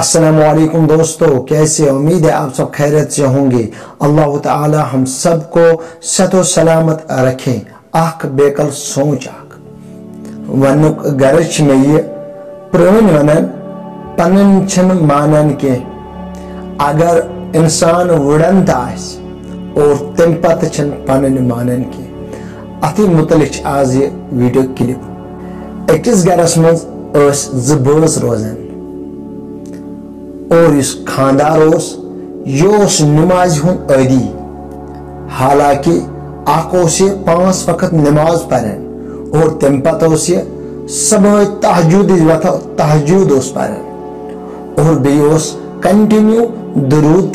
अस्सलामुअलैकुम दोस्तों, कैसे? उम्मीद है आप सब खैरियत से होंगे। अल्लाह ताला हम सबको सतो सलामत रखे। आख बेकल सोच आख वनुक गरज में ये प्रवन वनन पनन छन मानन के अगर इंसान वुड़न आस और तम पत छन पनन मानन के अति मुतलिक आज ये वीडियो क्लिप। अकिस गरस मज ज बस रोजन और इस खानदार यह नमाज हुंद अदी, हालांकि से 5 वक्त नमाज पढ़न और तम पत सब तहजूद पढ़न और बे कंटिन्यू दरूद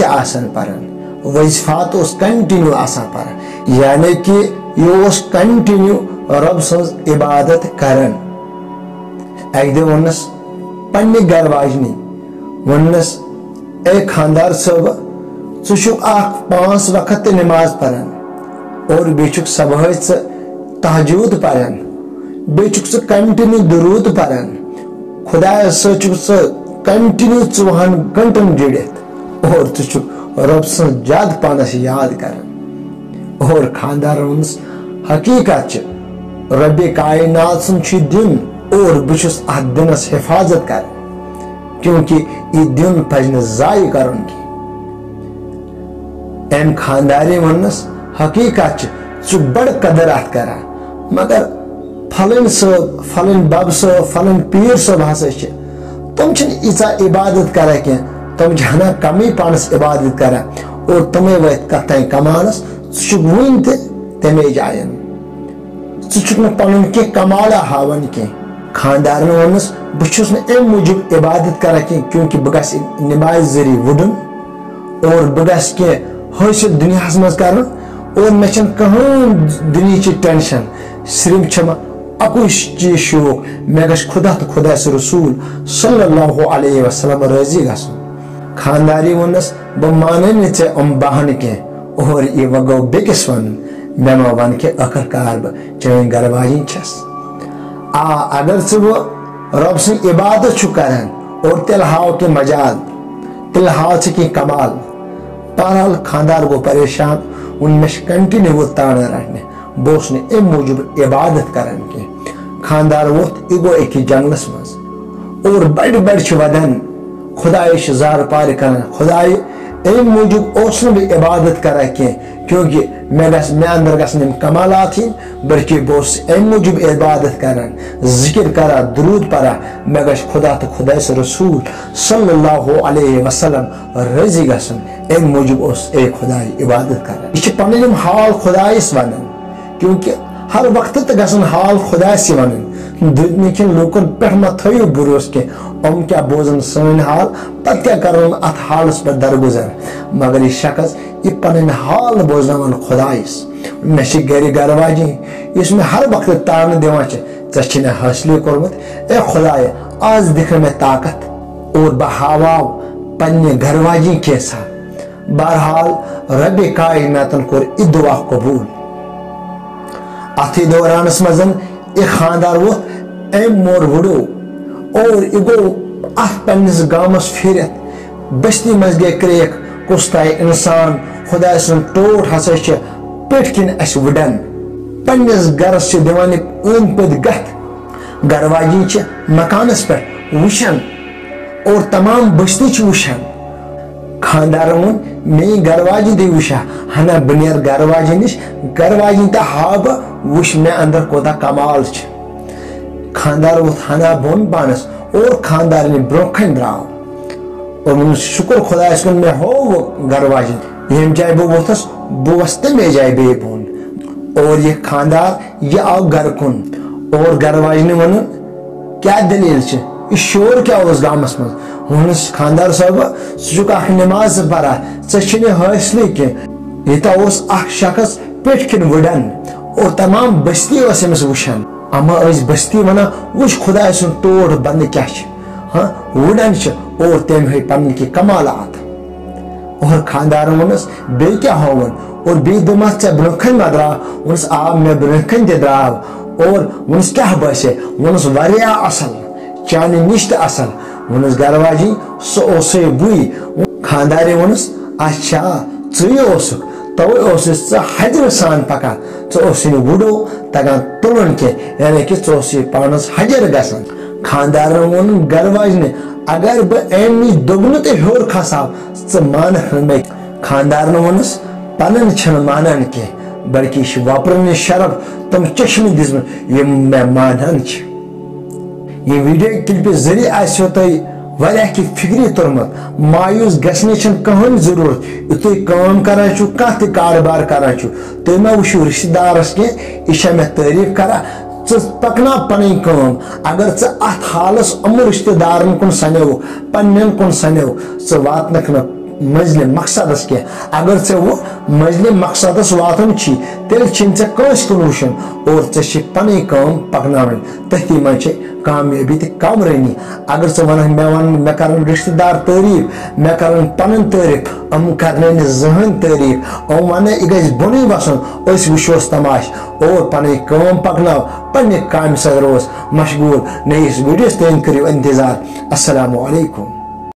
पढ़न, वजीफात कंटिन्यू पढ़न, यानी कि यह कंटिन्यू रब सज इबादत करन। अक दे वनस पन्ने घर वाजनी वनस ए खानदार सब चुक 5 वक्त नमाज पढ़न और बेचुक सबह तहजूद पढ़न, बेचुक कंटिन्यू दरूद पढ़न, खुदा कंटिन्यू 24 घंटन जुड़ित और चुक रब सज ज्यादा पानस याद करन। और खानदार वनस हकीकत रब कायनात सज दिन और बहुस अथ दिनस हिफाजत कर, क्योंकि यह दिन पज जाय कर एम खानदारी वनस हकीकत बड़ कदर अत कर, मगर फलन सब फलन बब सब फलन पीर सब हसा तम ईचा इबादत कर कह, तम हना कमी पानस इबादत कर और तमें वत कत कमानस वन तमे जायन पन कह कमाला हावन कह। खानदार वनस बहुस अम मूजूब इबादत कर क्योंकि बह गस नमाज जरिए वुडन और बह गस कह हासिल दुनिया मज कर और मे कहीं दुनिया टेंशन, सिर्फ अकु चीज शौक मे गस खुदा तो खुदा रसूल सल्लल्लाहु अलैहि वसल्लम राजी गसन। खानदारी वनस बह मान चे बहन कह और यह वह गो बेकिस वन मे मा वन के आखिरकार बह चान घर वाजन छस। अगर वह रब सं इबादत कर और तिल हाव के मजाल, तिल हाव कि कमाल। बहरहाल खानदार गो परेशान, उनमें कंटिन्यू वो तान रटने बोस ने अम मूजूब इबादत कर खानदार वोत गो एक जंगलस मज और बड़ बड़ वदन खुदाय जार पार कर खुदाय अम मूजूब इबादत कर क्योंकि मे अंदर गसन कमालात बल्कि बोस अम मूजूब इबादत कर जिक्र कर दरूद पढ़ा मे गश खुदा तो खुदा रसूल सल्लल्लाहु अलैहि वसल्लम राजी गसन अम मूजूब खुदा इबादत कर। यह पन हाल खुदायस वन क्योंकि हर वक्त गसन हाल खुदायस वन दुनिया लूकन पे मत थो भरोस कह हम क्या बोजन सन हाल पत क्या कर अत हालस पे दरगुजर, मगर यह शख्स यह पन हाल बोजन खुदायस मे गर घर वाजी इस मे हर वक्त तान दिवान ऐ हासिल कोर्मुत ए खुदाय आज दिख मे ताकत और बह हावाव पन्ने घर वाजी कैसा। बहरहाल रब कायनातन कोर इ दुआ कबूल। अथी दौरानस मजन यह खानदार वो अम मोर वुड़ो और यह गो अथ पन्निस गामस फिरत बस्ती मज गई क्रेक कुछ ताई इंसान खुदा सुन टोट हसा पेट किन अस वुडन पन्निस गरस दिवान अंद पद गत घर वाजी मकानस पे वुशन और तमाम बस्ती वुशन। खानदार वोन मे घर वाजी दे वुशा हना बनेर घर वाजी निश घर वाजी तो हाब वुश मे अंदर कोता कमाल। खानदार वो हना बोन पानस और खानदार ने ब्रोखन द्राव और शुक्र खुदा मे हो वो घर वाजी यम जाए बह वोथस बह वस तमे जाए बे बोन और यह खानदार यह आव घर कुन और घर वाजन वन क्या दलील यह शोर क्या गामस मज खानदार साहब सुख नमाज पढ़ा ऐ हासिल कह यूता शख्स पेट किन वुडन और तमाम बस्ती वुशन अमा बस्ती वन वुच खुदा सुन तोड़ बंद क्या हाँ वुडन और तम है पन की कमालात। और खानदार वनस बे क्या होवन और बे दमस ऐ ब्रोखन मा द्राव वनस आ मे ब्रोखन ते द्राव और वनस क्या बसे वनस वारिया असल चाने निश असल वोनस घर वाजी सो बुई खानदारे वोनस अच्छा ोसुक तवे हजर सान पकान वुडो तगान तुलन के यानी कि पानस हजर गसान खानदार वोन घर वाजने अगर बह अमी दोगुन तो हर खसा मान मे खानदार वोनस पन मानान कह बल्कि वपरन शरफ तम चश्म दिसम मे मानान ये वीडियो क्लिप जरिए आसो तुम वारिया कि फिक्री तुरमत मायूस गसने कहन जरूरत तुम काम करान कह कारोबार करान तुम मे वो रिश्तेदारस कह यह मे तारीफ करा पकना पन कम अगर अत हालस अमु रिश्तेदारन कुन सनो पन्न कुन सनो वातनक मंजिल मकसदस कह अगर वो मंजिल मकसदस वातन तेल कस कुन वुचन और पन कम पकना तथी मन कामयाबी तो कमरानी अगर वन मे कर रिश्तेदार तारीफ मे कर पन तारीफ कर जहन तारीफ वन यह गि बोन वसन वोस तमाश और पन कम पकना पन्ने काम सद रोज मशगूल नईस वीडियोस तम करो इंतजार। अस्सलामु अलैकुम।